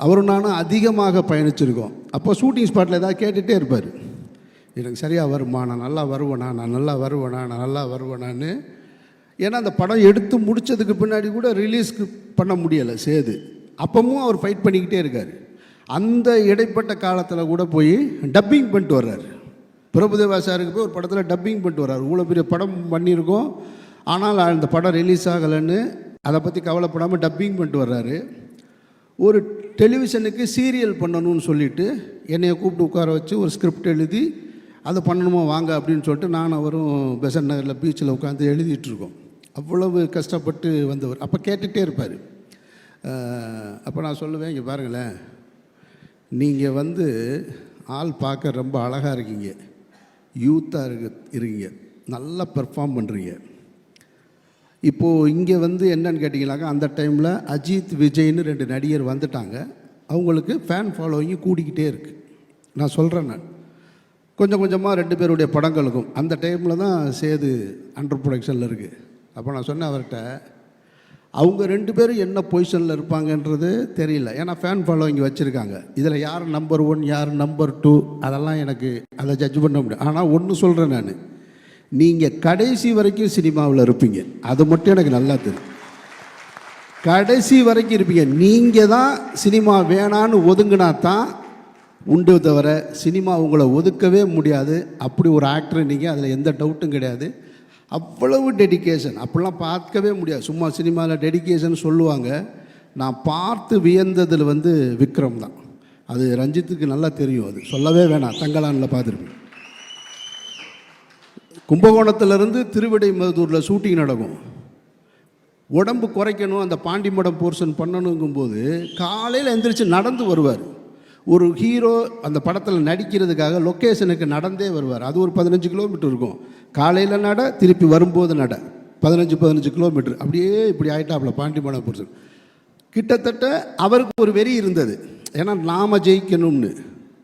அவரும் நானும் அதிகமாக பயணிச்சிருக்கோம். அப்போ ஷூட்டிங் ஸ்பாட்டில் ஏதாவது கேட்டுகிட்டே இருப்பார், எனக்கு சரியாக வருமா, நான் நல்லா வருவேனா, நான் நல்லா வருவேனா, நான் நல்லா வருவேனான்னு. ஏன்னா அந்த படம் எடுத்து முடித்ததுக்கு பின்னாடி கூட ரிலீஸ்க்கு பண்ண முடியலை சேது. அப்பவும் அவர் ஃபைட் பண்ணிக்கிட்டே இருக்கார். அந்த இடைப்பட்ட காலத்தில் கூட போய் டப்பிங் பண்ணிட்டு வர்றாரு. பிரபுதேவா சாருக்கு போய் ஒரு படத்தில் டப்பிங் பண்ணிட்டு வர்றாரு. இவ்வளோ பெரிய படம் பண்ணியிருக்கோம், ஆனால் அந்த படம் ரிலீஸ் ஆகலைன்னு அதை பற்றி கவலைப்படாமல் டப்பிங் பண்ணிட்டு வர்றாரு. ஒரு டெலிவிஷனுக்கு சீரியல் பண்ணணும்னு சொல்லிவிட்டு என்னையை கூப்பிட்டு உட்கார வச்சு ஒரு ஸ்கிரிப்ட் எழுதி அதை பண்ணணுமா வாங்க அப்படின்னு சொல்லிட்டு நான் அவரும் பெசன்ட் நகரில் பீச்சில் உட்காந்து எழுதிட்டுருக்கோம். அவ்வளவு கஷ்டப்பட்டு வந்தவர். அப்போ கேட்டுகிட்டே இருப்பார். அப்போ நான் சொல்லுவேன், இங்கே பாருங்களேன், நீங்கள் ஆள் பார்க்க ரொம்ப அழகாக இருக்கீங்க, யூத்தாக இருக்கீங்க, நல்லா பெர்ஃபார்ம் பண்ணுறீங்க. இப்போது இங்கே என்னன்னு கேட்டிங்கனாக்கா, அந்த டைமில் அஜித் விஜய்னு 2 நடிகர் வந்துட்டாங்க. அவங்களுக்கு ஃபேன் ஃபாலோவிங் கூடிக்கிட்டே இருக்குது. நான் சொல்கிறேன், நான் கொஞ்சம் கொஞ்சமாக 2 பேருடைய படங்களுக்கும் அந்த டைமில் தான் சேது அண்டர் ப்ரொடக்ஷனில் இருக்குது. அப்போ நான் சொன்னேன் அவர்கிட்ட, அவங்க 2 பேரும் என்ன பொசிஷனில் இருப்பாங்கன்றது தெரியல, ஏன்னா ஃபேன் ஃபாலோவிங் வச்சுருக்காங்க. இதில் யார் நம்பர் 1 யார் நம்பர் 2 அதெல்லாம் எனக்கு அதை ஜட்ஜ் பண்ண முடியும். ஆனால் ஒன்று சொல்கிறேன், நான் நீங்கள் கடைசி வரைக்கும் சினிமாவில் இருப்பீங்க, அது மட்டும் எனக்கு நல்லா தெரியும். கடைசி வரைக்கும் இருப்பீங்க. நீங்கள் தான் சினிமா வேணான்னு ஒதுங்கினா தான் உண்டு, தவிர சினிமா உங்களை ஒதுக்கவே முடியாது. அப்படி ஒரு ஆக்டர் நீங்கள், அதில் எந்த டவுட்டும் கிடையாது. அவ்வளவு டெடிக்கேஷன் அப்படிலாம் பார்க்கவே முடியாது. சும்மா சினிமாவில் டெடிக்கேஷன் சொல்லுவாங்க. நான் பார்த்து வியந்ததில் விக்ரம் தான். அது ரஞ்சித்துக்கு நல்லா தெரியும், அது சொல்லவே வேணாம். தங்கலானில் பார்த்துருப்பேன். கும்பகோணத்திலேருந்து திருவிடைமருதூரில் ஷூட்டிங் நடக்கும். உடம்பு குறைக்கணும், அந்த பாண்டிமடம் போர்ஷன் பண்ணணுங்கும்போது காலையில் எந்திரிச்சு நடந்து வருவார். ஒரு ஹீரோ அந்த படத்தில் நடிக்கிறதுக்காக லொக்கேஷனுக்கு நடந்தே வருவார். அது ஒரு 15 கிலோமீட்டர் இருக்கும். காலையில் நட, திருப்பி வரும்போது நட, 15 கிலோமீட்டர். அப்படியே இப்படி ஆகிட்டாப்புல பாண்டிமடம் போர்ஷன். கிட்டத்தட்ட அவருக்கு ஒரு வெறி இருந்தது, ஏன்னா நாம் ஜெயிக்கணும்னு.